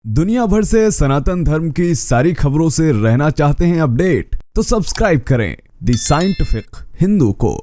दुनिया भर से सनातन धर्म की सारी खबरों से रहना चाहते हैं अपडेट, तो सब्सक्राइब करें द साइंटिफिक हिंदू को।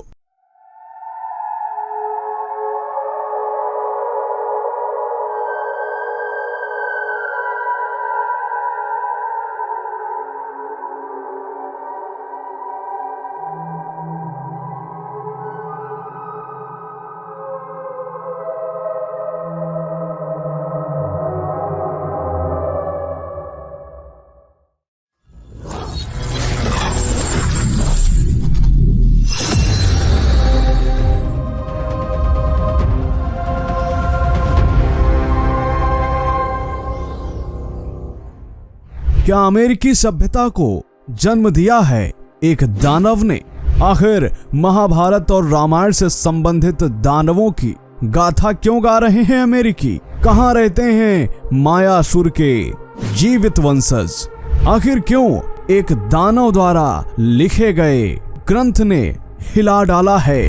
क्या अमेरिकी सभ्यता को जन्म दिया है एक दानव ने? आखिर महाभारत और रामायण से संबंधित दानवों की गाथा क्यों गा रहे हैं अमेरिकी? कहां रहते हैं मायासुर के जीवित वंशज? आखिर क्यों एक दानव द्वारा लिखे गए ग्रंथ ने हिला डाला है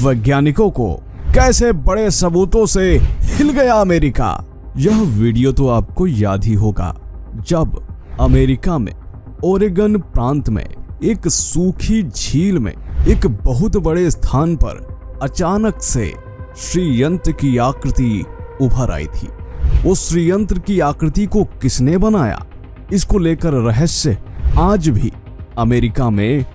वैज्ञानिकों को? कैसे बड़े सबूतों से हिल गया अमेरिका? यह वीडियो तो आपको याद ही होगा जब अमेरिका में ओरेगन प्रांत में एक सूखी झील में एक बहुत बड़े स्थान पर अचानक से श्रीयंत्र की आकृति उभर आई थी। उस श्रीयंत्र की आकृति को किसने बनाया, इसको लेकर रहस्य आज भी अमेरिका में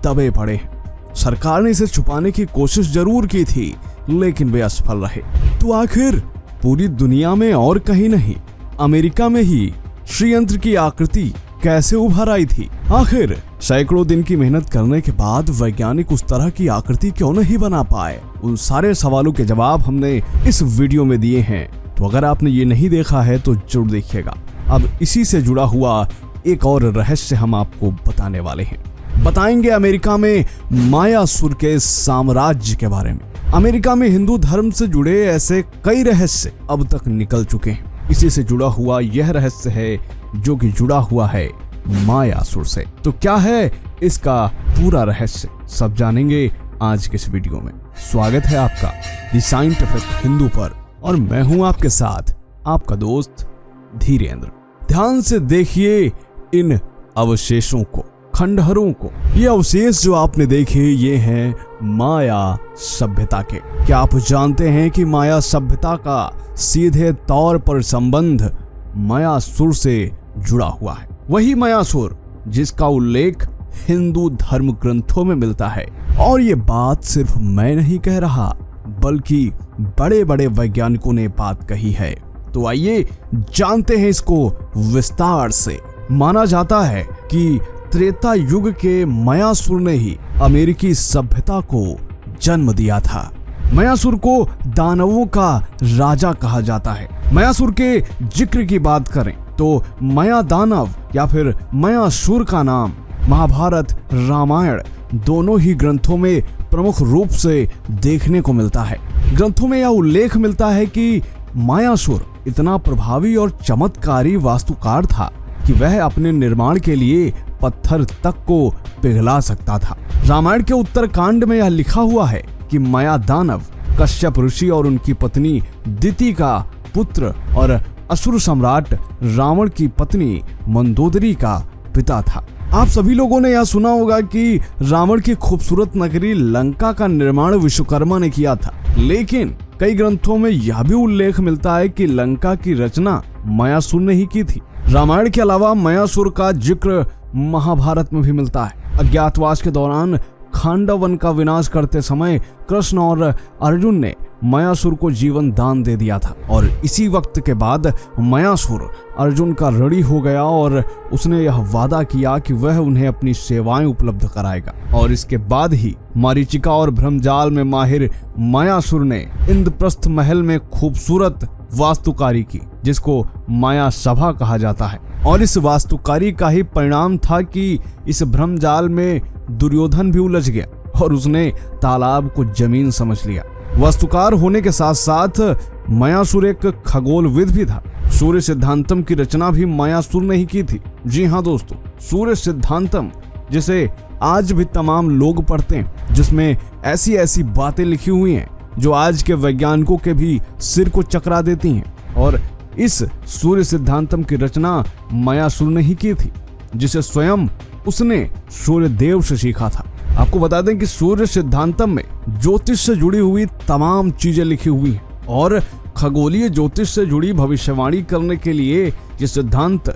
दबे पड़े हैं। सरकार ने इसे छुपाने की कोशिश जरूर की थी, लेकिन वे असफल रहे। तो आखिर पूरी दुनिया में और कहीं नहीं, अमेरिका में ही श्रीयंत्र की आकृति कैसे उभर आई थी? आखिर सैकड़ों दिन की मेहनत करने के बाद वैज्ञानिक उस तरह की आकृति क्यों नहीं बना पाए? उन सारे सवालों के जवाब हमने इस वीडियो में दिए हैं, तो अगर आपने ये नहीं देखा है तो जरूर देखिएगा। अब इसी से जुड़ा हुआ एक और रहस्य हम आपको बताने वाले हैं। बताएंगे अमेरिका में मायासुर के साम्राज्य के बारे में। अमेरिका में हिंदू धर्म से जुड़े ऐसे कई रहस्य अब तक निकल चुके हैं। इसी से जुड़ा हुआ यह रहस्य है जो कि जुड़ा हुआ है मायासुर से। तो क्या है इसका पूरा रहस्य, सब जानेंगे आज के इस वीडियो में। स्वागत है आपका द साइंटिफिक हिंदू पर, और मैं हूं आपके साथ आपका दोस्त धीरेन्द्र। ध्यान से देखिए इन अवशेषों को, खंडहरों को। ये अवशेष जो आपने देखे ये हैं माया सभ्यता के। क्या आप जानते हैं कि माया सभ्यता का सीधे तौर पर संबंध मायासुर से जुड़ा हुआ है? वही मायासुर जिसका उल्लेख हिंदू धर्म ग्रंथों में मिलता है। और ये बात सिर्फ मैं नहीं कह रहा, बल्कि बड़े बड़े वैज्ञानिकों ने बात कही है। तो आइए जानते हैं इसको विस्तार से। माना जाता है कि त्रेता युग के मायासुर ने ही अमेरिकी सभ्यता को जन्म दिया था। मायासुर को दानवों का राजा कहा जाता है। मायासुर के जिक्र की बात करें तो माया दानव या फिर मायासुर का नाम महाभारत रामायण दोनों ही ग्रंथों में प्रमुख रूप से देखने को मिलता है। ग्रंथों में यह उल्लेख मिलता है कि मायासुर इतना प्रभावी और चमत्कारी वास्तुकार था कि वह अपने निर्माण के लिए पत्थर तक को पिघला सकता था। रामायण के उत्तरकांड में यह लिखा हुआ है कि माया दानव कश्यप ऋषि और उनकी पत्नी दिति का पुत्र और असुर सम्राट रावण की पत्नी मंदोदरी का पिता था। आप सभी लोगों ने यह सुना होगा कि रावण की खूबसूरत नगरी लंका का निर्माण विश्वकर्मा ने किया था, लेकिन कई ग्रंथों में यह भी उल्लेख मिलता है कि लंका की रचना मायासुर ने ही की थी। रामायण के अलावा मायासुर का जिक्र महाभारत में भी मिलता है। अज्ञातवास के दौरान खांडव वन का विनाश करते समय कृष्ण और अर्जुन ने मायासुर को जीवन दान दे दिया था, और इसी वक्त के बाद मायासुर अर्जुन का ऋणी हो गया और उसने यह वादा किया कि वह उन्हें अपनी सेवाएं उपलब्ध कराएगा। और इसके बाद ही मारीचिका और भ्रमजाल में माहिर मायासुर ने इंद्रप्रस्थ महल में खूबसूरत वास्तुकारी की, जिसको माया सभा कहा जाता है। और इस वास्तुकारी का ही परिणाम था कि इस भ्रमजाल में दुर्योधन भी उलझ गया और उसने तालाब को जमीन समझ लिया। वास्तुकार होने के साथ साथ मायासुर एक खगोलविद भी था। सूर्य सिद्धांतम की रचना भी मायासुर ने ही की थी। जी हाँ दोस्तों, सूर्य सिद्धांतम जिसे आज भी तमाम लोग पढ़ते हैं, जिसमें ऐसी ऐसी बातें लिखी हुई हैं जो आज के वैज्ञानिकों के भी सिर को चकरा देती हैं। और इस सूर्य सिद्धांतम की रचना मायासुर ने ही की थी, जिसे स्वयं उसने सूर्य देव से सीखा था। आपको बता दें कि सूर्य सिद्धांतम में ज्योतिष से जुड़ी हुई तमाम चीजें लिखी हुई हैं और खगोलीय ज्योतिष से जुड़ी भविष्यवाणी करने के लिए यह सिद्धांत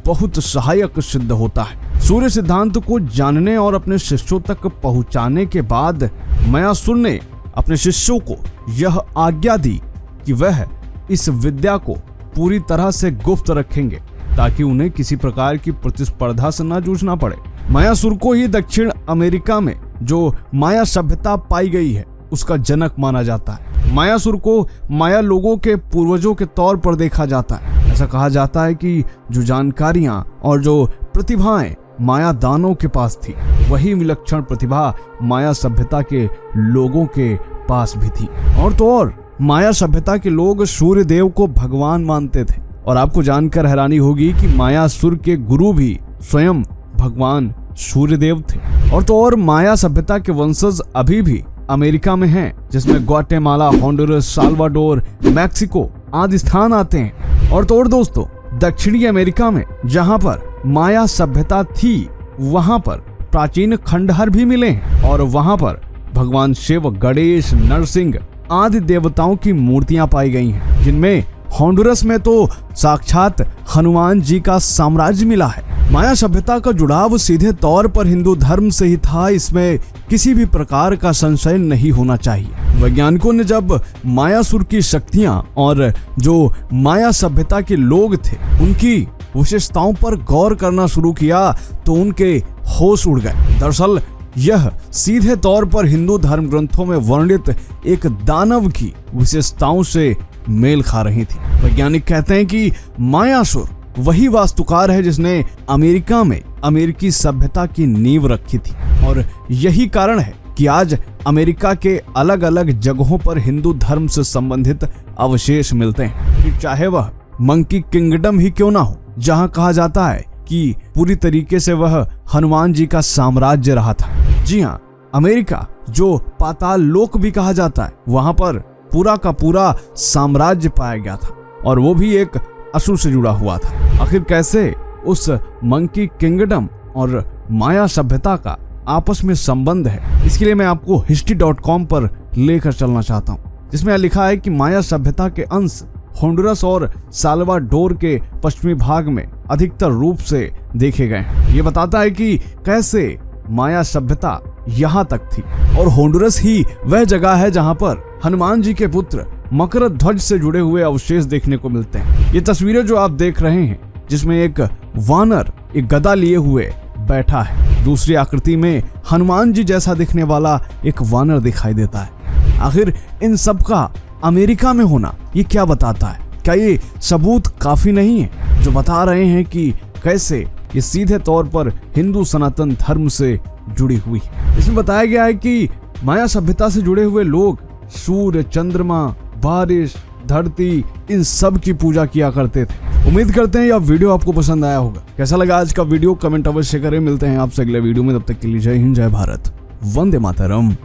बहुत सहायक सिद्ध होता है। सूर्य सिद्धांत को जानने और अपने शिष्यों तक पहुंचाने के बाद मायासुर ने अपने शिष्यों को यह आज्ञा दी कि वह इस विद्या को पूरी तरह से गुप्त रखेंगे ताकि उन्हें किसी प्रकार की प्रतिस्पर्धा से न जूझना पड़े। मायासुर को ही दक्षिण अमेरिका में जो माया सभ्यता पाई गई है उसका जनक माना जाता है। मायासुर को माया लोगों के पूर्वजों के तौर पर देखा जाता है। ऐसा कहा जाता है कि जो जानकारियां और जो प्रतिभाएं माया दानों के पास थी, वही विलक्षण प्रतिभा माया सभ्यता के लोगों के पास भी थी। और तो और माया सभ्यता के लोग सूर्य देव को भगवान मानते थे। और आपको जानकर हैरानी होगी कि मायासुर के गुरु भी स्वयं भगवान सूर्य देव थे। और तो और माया सभ्यता के वंशज अभी भी अमेरिका में हैं, जिसमें ग्वाटेमाला, होंडुरस, साल्वाडोर, मैक्सिको आदि स्थान आते हैं। और तो और दोस्तों, दक्षिणी अमेरिका में जहां पर माया सभ्यता थी, वहां पर प्राचीन खंडहर भी मिले हैं और वहां पर भगवान शिव, गणेश, नरसिंह आदि देवताओं की मूर्तियां पाई गई हैं, जिनमें होंडुरस में तो साक्षात हनुमान जी का साम्राज्य मिला है। माया सभ्यता का जुड़ाव सीधे तौर पर हिंदू धर्म से ही था, इसमें किसी भी प्रकार का संशय नहीं होना चाहिए। वैज्ञानिकों ने जब मायासुर की शक्तियां और जो माया सभ्यता के लोग थे उनकी विशेषताओं पर गौर करना शुरू किया तो उनके होश उड़ गए। दरअसल यह सीधे तौर पर हिंदू धर्म ग्रंथों में वर्णित एक दानव की विशेषताओं से मेल खा रही थी। वैज्ञानिक कहते हैं कि मायासुर वही वास्तुकार है जिसने अमेरिका में अमेरिकी सभ्यता की नींव रखी थी। और यही कारण है कि आज अमेरिका के अलग अलग जगहों पर हिंदू धर्म से संबंधित अवशेष मिलते हैं, कि चाहे वह मंकी किंगडम ही क्यों ना हो, जहां कहा जाता है कि पूरी तरीके से वह हनुमान जी का साम्राज्य रहा था। जी हाँ, अमेरिका जो पाताल लोक भी कहा जाता है, वहां पर पूरा का पूरा साम्राज्य पाया गया था और वो भी एक असुर से जुड़ा हुआ था। आखिर कैसे उस मंकी किंगडम और माया सभ्यता का आपस में संबंध है, इसके लिए मैं आपको history.com पर लेकर चलना चाहता हूँ, जिसमें लिखा है कि माया सभ्यता के अंश होंडुरस और साल्वाडोर के पश्चिमी भाग में अधिकतर रूप से देखे गए। ये बताता है कि कैसे माया सभ्यता यहाँ तक थी और होंडुरस ही वह जगह है जहाँ पर हनुमान जी के पुत्र मकर ध्वज से जुड़े हुए अवशेष देखने को मिलते हैं। ये तस्वीरें जो आप देख रहे हैं, जिसमें एक वानर एक गदा लिए हुए बैठा है, दूसरी आकृति में हनुमान जी जैसा दिखने वाला एक वानर दिखाई देता है। आखिर इन सब का अमेरिका में होना ये क्या बताता है? क्या ये सबूत काफी नहीं है जो बता रहे हैं कि कैसे ये सीधे तौर पर हिंदू सनातन धर्म से जुड़ी हुई है? इसमें बताया गया है कि माया सभ्यता से जुड़े हुए लोग सूर्य, चंद्रमा, बारिश, धरती, इन सब की पूजा किया करते थे। उम्मीद करते हैं यह वीडियो आपको पसंद आया होगा। कैसा लगा आज का वीडियो कमेंट अवश्य करें। मिलते हैं आपसे अगले वीडियो में, तब तक के लिए जय हिंद, जय भारत, वंदे मातरम।